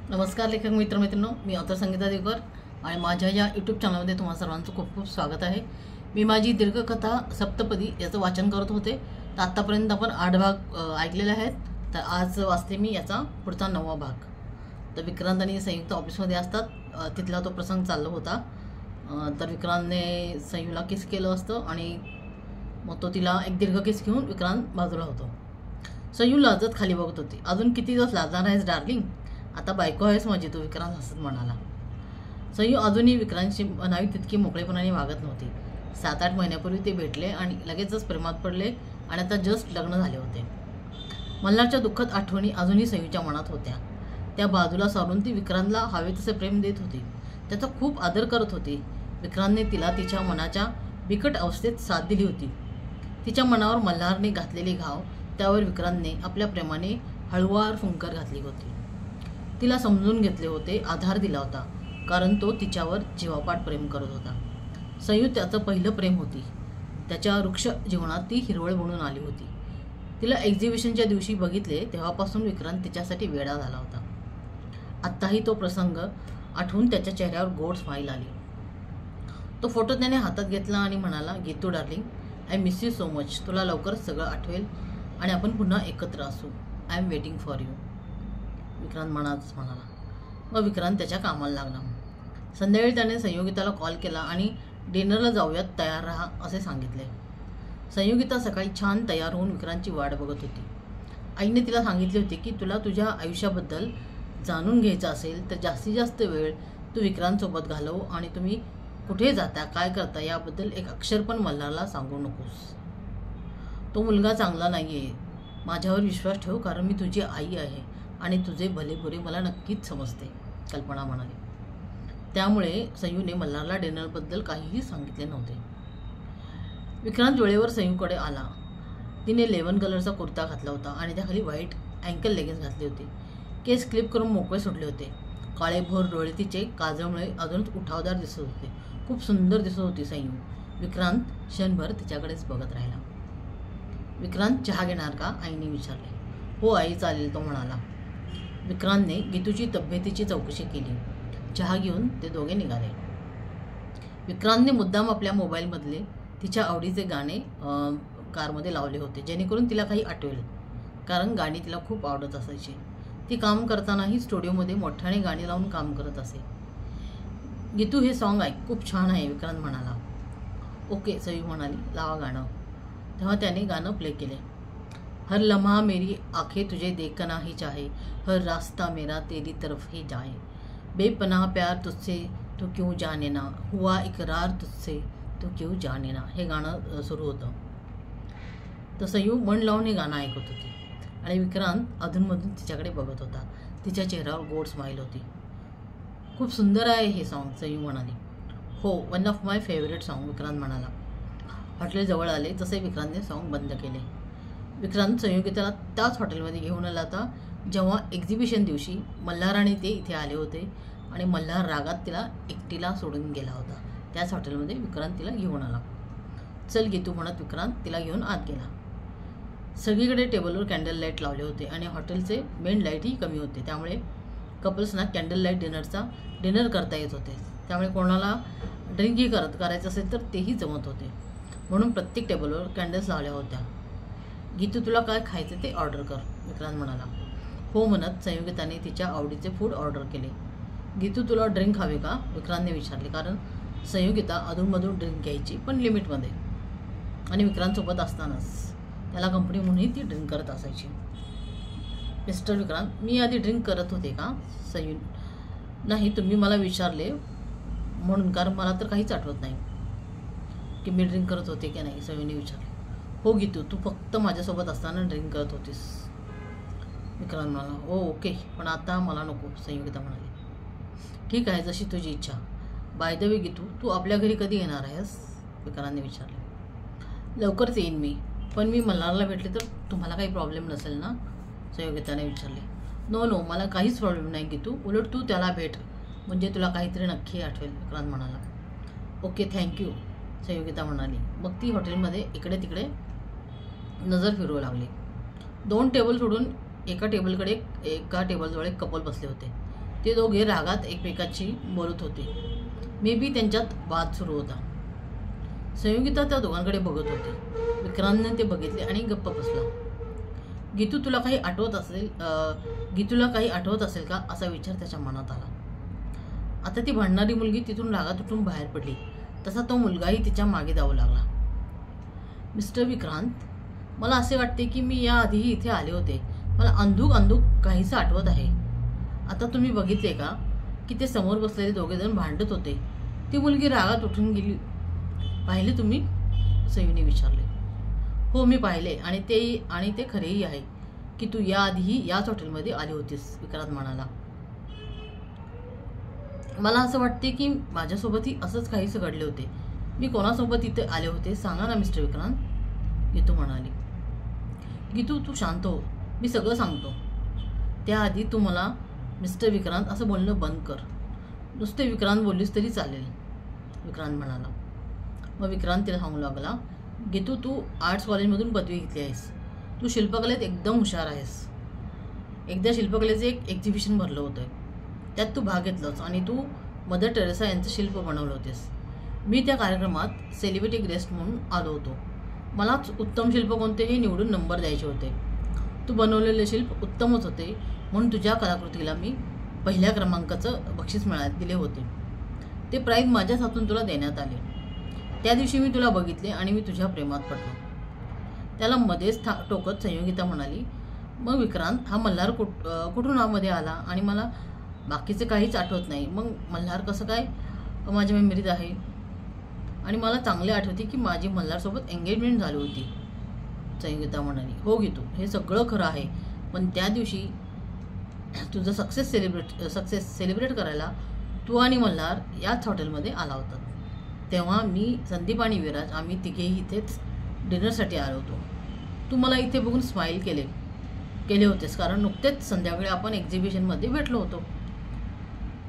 नमस्कार लेखक मित्रमैत्रिणींनो, मी ऑथर संगीता देवकर आणि माझ्या या यूट्यूब चॅनलमध्ये तुम्हा सर्वांचं खूप खूप स्वागत आहे। मी माझी दीर्घकथा सप्तपदी याचं वाचन करत होते। तर आत्तापर्यंत आपण 8 भाग ऐकलेले आहेत। तर आज वाचते मी याचा पुढचा 9वा भाग। तर विक्रांत आणि संयुक्त ऑफिसमध्ये असतात, तिथला तो प्रसंग चालला होता। तर विक्रांतने संयुला किस केलं असतं आणि मग तो तिला एक दीर्घ किस घेऊन विक्रांत बाजूला होतो। संयू लाजत खाली बघत होती। अजून किती दिवस लाजणार आहेस डार्लिंग? आता बायको आहेस माझी, तो विक्रांत हसत म्हणाला। संयू अजूनही विक्रांतशी म्हणावी तितकी मोकळेपणाने वागत नव्हती। 7-8 महिन्यापूर्वी ते भेटले आणि लगेचच प्रेमात पडले आणि आता जस्ट लग्न झाले होते। मल्हारच्या दुःखद आठवणी अजूनही संयूच्या मनात होत्या। त्या बाजूला सारून ती विक्रांतला हवे तसे प्रेम देत होती, त्याचा खूप आदर करत होती। विक्रांतने तिला तिच्या मनाच्या बिकट अवस्थेत साथ दिली होती। तिच्या मनावर मल्हारने घातलेले घाव, त्यावर विक्रांतने आपल्या प्रेमाने हळूवार फुंकर घातली होती। तिला समजून घेतले होते, आधार दिला होता, कारण तो तिच्यावर जीवापाड प्रेम करत होता। संयू त्याचं पहिलं प्रेम होती। त्याच्या वृक्ष जीवनात ती हिरवळ बनून आली होती। तिला एक्झिबिशनच्या दिवशी बघितले तेव्हापासून विक्रांत तिच्यासाठी वेडा झाला होता। आत्ताही तो प्रसंग आठवून त्याच्या चेहऱ्यावर गोड स्माईल आली। तो फोटो त्याने हातात घेतला आणि म्हणाला, Geetu darling, I miss you so much. तुला लवकरच सगळं आठवेल आणि आपण पुन्हा एकत्र असू। I am waiting for you, Vikrant म्हणाला। मग विक्रांत त्याच्या कामाला लागला। संध्याकाळी त्याने संयोगिताला कॉल केला आणि डिनरला जाऊयात, तयार राहा असे सांगितले। संयोगिता सकाळी छान तयार होऊन विक्रांतची वाट बघत होती। आईने तिला सांगितले होते की तुला तुझ्या आयुष्याबद्दल जाणून घ्यायचं असेल तर जास्तीत जास्त वेळ तू विक्रांतसोबत घालव आणि तुम्ही कुठे जाता, काय करता याबद्दल एक अक्षर पण मल्हारला सांगू नकोस। तो मुलगा चांगला नाही आहे, माझ्यावर विश्वास ठेव, कारण मी तुझी आई आहे आणि तुझे भले बुरे मला नक्कीच समजते, कल्पना म्हणाली। त्यामुळे संयूने मल्हारला डिनरबद्दल काहीही सांगितले नव्हते। विक्रांत वेळेवर संयूकडे आला। तिने लेवन कलरचा कुर्ता घातला होता आणि त्याखाली व्हाईट अँकल लेगिन्स घातले होते। केस क्लिप करून मोकळे सुटले होते। काळेभोर डोळे तिचे काजळमुळे अजूनच उठावदार दिसत होते। खूप सुंदर दिसत होती संयू। विक्रांत क्षणभर तिच्याकडेच बघत राहिला। विक्रांत, चहा घेणार का? आईने विचारले। हो आई, चालेल, तो म्हणाला। विक्रांतने गीतूची तब्येतीची चौकशी केली। चहा घेऊन ते दोघे निघाले। विक्रांतने मुद्दाम आपल्या मोबाईलमधले तिच्या आवडीचे गाणे कारमध्ये लावले होते, जेणेकरून तिला काही आठवेल, कारण गाणी तिला खूप आवडत असायची। ती काम करतानाही स्टुडिओमध्ये मोठ्याने गाणी लावून काम करत असे। गीतू, हे सॉन्ग ऐक, खूप छान आहे, विक्रांत म्हणाला। ओके, संयू म्हणाली, लावा गाणं। तेव्हा त्याने गाणं प्ले केले। हर लम्हा मेरी आंखें तुझे देखना ही चाहे, हर रास्ता मेरा तेरी तरफ ही जाए, बेपनाह प्यार तुझसे तू क्यों जाने ना, हुआ इकरार तुझसे तू क्यों जाने ना, हे गाणं सुरू होतं। तर संयू मन लावून हे गाणं ऐकत होती आणि विक्रांत अधूनमधून तिच्याकडे बघत होता। तिच्या चेहऱ्यावर गोड स्माईल होती। खूप सुंदर आहे हे सॉन्ग, संयू म्हणाली। हो, one of my favourite song, Vikrant म्हणाला। हॉटेल जवळ आले तसे विक्रांतने सॉन्ग बंद केले। विक्रांत संयोगिताला त्याच हॉटेलमध्ये घेऊन आला होता जेव्हा एक्झिबिशन दिवशी मल्हार आणि ते इथे आले होते आणि मल्हार रागात तिला एकटीला सोडून गेला होता। त्याच हॉटेलमध्ये विक्रांत तिला घेऊन आला। चल गीतू म्हणत विक्रांत तिला घेऊन आत गेला। सगळीकडे टेबलवर कॅन्डल लाईट लावले होते आणि हॉटेलचे मेन लाईटही कमी होते, त्यामुळे कपल्सना कॅन्डल लाईट डिनर करता येत होते। त्यामुळे कोणाला ड्रिंकही करायचं असेल तर तेही जमत होते, म्हणून प्रत्येक टेबलवर कॅन्डल्स लावल्या होत्या। गीतू, तुला काय खायचं ते ऑर्डर कर, विक्रांत म्हणाला। हो म्हणत संयोगिताने तिच्या आवडीचे फूड ऑर्डर केले। गीतू, तुला ड्रिंक हवे का? विक्रांतने विचारले, कारण संयोगिता अधूनमधून ड्रिंक घ्यायची, पण लिमिटमध्ये, आणि विक्रांतसोबत असतानाच त्याला कंपनी म्हणूनही ती ड्रिंक करत असायची। मिस्टर विक्रांत, मी आधी ड्रिंक करत होते का? संयू, नाही, तुम्ही मला विचारले म्हणून, कारण मला तर काहीच आठवत नाही की मी ड्रिंक करत होते की नाही, संयूने विचारले। हो गीतू, तू फक्त माझ्यासोबत असताना ड्रिंक करत होतीस, विक्रांत म्हणाला। हो ओके, पण आता मला नको, संयोगिता म्हणाली। ठीक आहे, जशी तुझी इच्छा। बाय द वे गीतू, तू आपल्या घरी कधी येणार आहेस? विक्रांतने विचारले। लवकरच येईन मी, पण मी मल्हारला भेटले तर तुम्हाला काही प्रॉब्लेम नसेल ना, संयोगिताने विचारले। नो, मला काहीच प्रॉब्लेम नाही गीतू, उलट तू त्याला भेट, म्हणजे तुला काहीतरी नक्की आठवेल, विक्रांत म्हणाला। ओके, थँक्यू, संयोगिता म्हणाली। मग ती हॉटेलमध्ये इकडे तिकडे नजर फिरवू लागली। 2 टेबल सोडून एका टेबलजवळ एक कपल बसले होते। ते दोघे रागात एकमेकांशी बोलत होते. मे बी त्यांच्यात वाद सुरू होता. संयोगिता त्या दोघांकडे बघत होती. विक्रांतने ते बघितले आणि गप्प बसला. गीतूला काही आठवत असेल का असा विचार त्याच्या मनात आला. आता ती भांडणारी मुलगी तिथून रागात उठून बाहेर पडली तसा तो मुलगाही तिच्या मागे धावू लागला. मिस्टर विक्रांत, मला असे वाटते की मी याआधीही इथे आले होते. मला अंधूक काहीसं आठवत आहे. आता तुम्ही बघितले का की ते समोर बसलेले दोघेजण भांडत होते. ती मुलगी रागात उठून गेली. पाहिले तुम्ही? सयूने विचारले. हो, मी पाहिले आणि ते खरेही आहे की तू याआधीही याच हॉटेलमध्ये आली होतीस, विक्रांत म्हणाला. मला असं वाटते की माझ्यासोबतही असंच काहीसं घडले होते. मी कोणासोबत इथे आले होते सांगा ना मिस्टर विक्रांत, गीतू म्हणाली. गीतू, तू शांत हो, मी सगळं सांगतो. त्याआधी तू मला मिस्टर विक्रांत असं बोलणं बंद कर. नुसते विक्रांत बोललीस तरी चालेल, विक्रांत म्हणाला. मग विक्रांत तिला सांगू लागला, गीतू, तू आर्ट्स कॉलेजमधून पदवी घेतली आहेस. तू शिल्पकलेत एकदम हुशार आहेस. एकदा शिल्पकलेचं एक एक्झिबिशन भरलं होतं, त्यात तू भाग घेतलास आणि तू मदर टेरेसा यांचं शिल्प बनवलं होतेस. मी त्या कार्यक्रमात सेलिब्रिटी गेस्ट म्हणून आलो होतो. मलाच उत्तम शिल्प कोणते हे निवडून नंबर द्यायचे होते. तू बनवलेले शिल्प उत्तमच होते म्हणून तुझ्या कलाकृतीला मी 1ल्या क्रमांकाचं बक्षीस दिले होते. ते प्राईज माझ्याच हातून तुला देण्यात आले. त्या दिवशी मी तुला बघितले आणि मी तुझ्या प्रेमात पडलो. त्याला मध्येच टोकत संयोगिता म्हणाली, मग विक्रांत, हा मल्हार कुठून मध्ये आला आणि मला बाकीचे काहीच आठवत नाही. मग मल्हार कसं काय माझ्या मेमरीत आहे? आणि मला चांगले आठवते की माझी मल्हारसोबत एंगेजमेंट झाली होती, संयोगिता म्हणाली. हो गीतू, हे सगळं खरं आहे, पण त्या दिवशी तुझं सक्सेस सेलिब्रेट करायला तू आणि मल्हार याच हॉटेलमध्ये आला होता. तेव्हा मी, संदीप आणि विराज आम्ही तिघेही इथेच डिनरसाठी आलो होतो. तू मला इथे बघून स्माईल केले होतेस कारण नुकतेच संध्याकाळी आपण एक्झिबिशनमध्ये भेटलो होतो.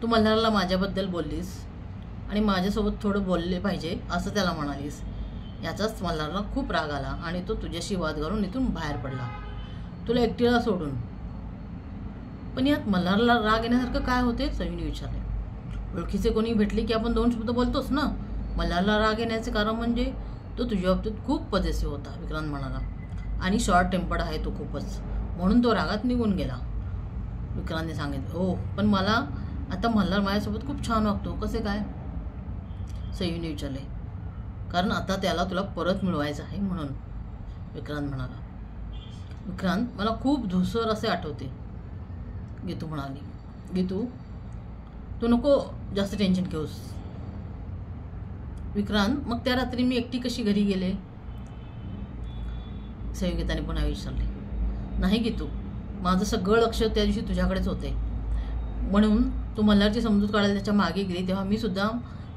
तू मल्हारला माझ्याबद्दल बोललीस आणि माझ्यासोबत थोडं बोलले पाहिजे असं त्याला म्हणालीस. याचाच मल्हारला खूप राग आला आणि तो तुझ्याशी वाद घालून इथून बाहेर पडला, तुला एकटीला सोडून. पण यात मल्हारला राग येण्यासारखं काय होते, सयूने विचारले. ओळखीचे कोणी भेटले की आपण 2 शब्द बोलतोस ना. मल्हारला राग येण्याचे कारण म्हणजे तो तुझ्या बाबतीत खूप पॉझिटिव्ह होता, विक्रांत म्हणाला. आणि शॉर्ट टेम्पर्ड आहे तो खूपच, म्हणून तो रागात निघून गेला, विक्रांतने सांगितलं. हो, पण मला आता मल्हार माझ्यासोबत खूप छान वागतो. कसे काय, सयूने विचारले. कारण आता त्याला तुला परत मिळवायचं आहे म्हणून, विक्रांत म्हणाला. विक्रांत, मला खूप धुसर असे आठवते, गीतू म्हणाली. गीतू, तू नको जास्त टेन्शन घेऊस. विक्रांत, मग त्या रात्री मी एकटी कशी घरी गेले, संयोगिताने पुन्हा विचारले. नाही गीतू, माझं सगळं लक्ष त्या दिवशी तुझ्याकडेच होते. म्हणून तू मल्हारची समजूत काढायला त्याच्या मागे गेली तेव्हा मी सुद्धा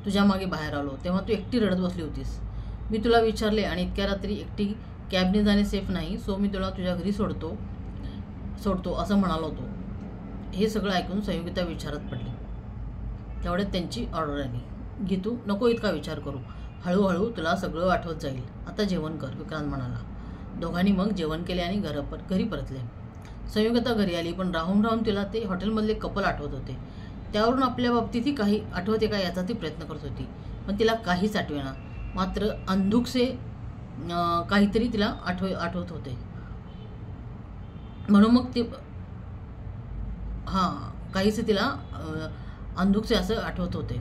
तुझ्या मागे बाहेर आलो. तेव्हा तू एकटी रडत बसली होतीस. मी तुला विचारले आणि इतक्या रात्री एकटी कॅबने जाणे सेफ नाही, सो मी तुला तुझ्या घरी सोडतो असं म्हणालो होतो. हे सगळं ऐकून संयोगिता विचारत पडली. तेवढ्यात त्यांची ऑर्डर आली. गीतू, नको इतका विचार करू, हळूहळू तुला सगळं आठवत जाईल. आता जेवण कर, विक्रांत म्हणाला. दोघांनी मग जेवण केले आणि घरी परतले. संयोगिता घरी आली, पण राहून तिला ते हॉटेलमधले कपल आठवत होते. त्यावरून आपल्या बाबतीतही काही आठवते का याचा ती प्रयत्न करत होती, पण तिला काहीच आठवेना. मात्र अंधुकसे काहीतरी तिला आठवत होते. म्हणून मग ते काहीसे तिला अंधुकसे असं आठवत होते.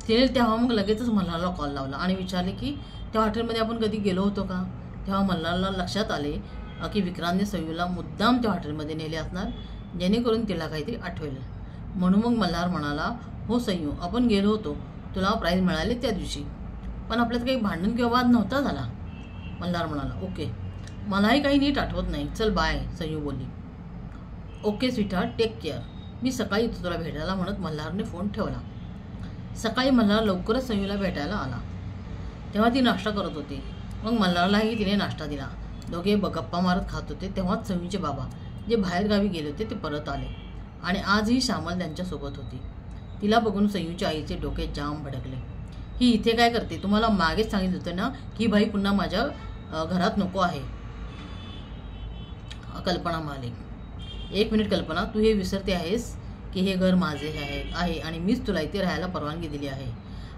तिने तेव्हा मग लगेचच मल्हारला कॉल लावला आणि विचारले की त्या हॉटेलमध्ये आपण कधी गेलो होतो का. तेव्हा मल्हारला लक्षात आले की विक्रांतने सयूला मुद्दाम त्या हॉटेलमध्ये नेले असणार जेणेकरून तिला काहीतरी आठवेल. म्हणून मग मल्हार म्हणाला, हो सयू, आपण गेलो होतो, तुला प्राईज मिळाले त्या दिवशी, पण आपल्यात काही भांडण किंवा वाद नव्हता झाला. मल्हार म्हणाला, ओके, मलाही काही नीट आठवत नाही, चल बाय, सयू बोलली. ओके स्वीटहार्ट, टेक केअर, मी सकाळी येतो तुला भेटायला, म्हणत मल्हारने फोन ठेवला. सकाळी मल्हार लवकरच सयूला भेटायला आला. तेव्हा ती नाश्ता करत होती. मग मल्हारलाही तिने नाश्ता दिला. दोघे गप्पा मारत खात होते. तेव्हाच सयूचे बाबा, जे बाहेरगावी गेले होते, ते परत आले आणि आजही श्यामल त्यांच्यासोबत होती. तिला बघून सयूच्या आईचे डोके जाम भडकले. ही इथे काय करते, तुम्हाला मागेच सांगितलं होतं ना की बाई पुन्हा माझ्या घरात नको आहे, कल्पना म्हणाली. 1 मिनिट कल्पना, तू हे विसरते आहेस की हे घर माझे आहे आणि मीच तुला इथे राहायला परवानगी दिली आहे.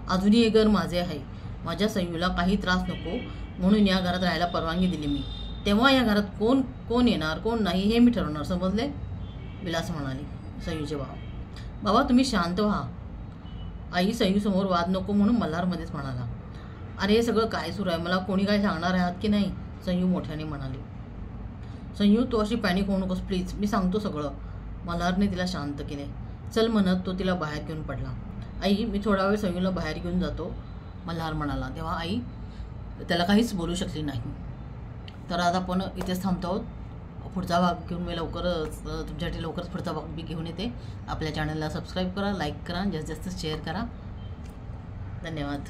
अजूनही हे घर माझे आहे. माझ्या संयूला काही त्रास नको म्हणून या घरात राहायला परवानगी दिली मी. तेव्हा या घरात कोण कोण येणार कोण नाही हे मी ठरवणार, समजले? विलास म्हणाली. संयूचे बाबा तुम्ही शांत व्हा. आई संयूसमोर वाद नको म्हणून मल्हारमध्येच म्हणाला. अरे हे सगळं काय सुरू आहे, मला कोणी काय सांगणार आहात की नाही? संयू मोठ्याने म्हणाली. संयू तू अशी पॅनिक होऊ नकोस प्लीज, मी सांगतो सगळं. मल्हारने तिला शांत केले. चल म्हणत तो तिला बाहेर घेऊन पडला. आई मी थोडा वेळ संयूला बाहेर घेऊन जातो, मल्हार म्हणाला. तेव्हा आई त्याला काहीच बोलू शकली नाही. तर आज आपण इथेच थांबतो आहोत. पुढचा भाग घेऊन मी लवकरच तुमच्यासाठी लवकरच पुढचा भाग मी घेऊन येते. आपल्या चॅनलला सबस्क्राईब करा, लाईक करा, जास्तीत जास्त शेअर करा. धन्यवाद.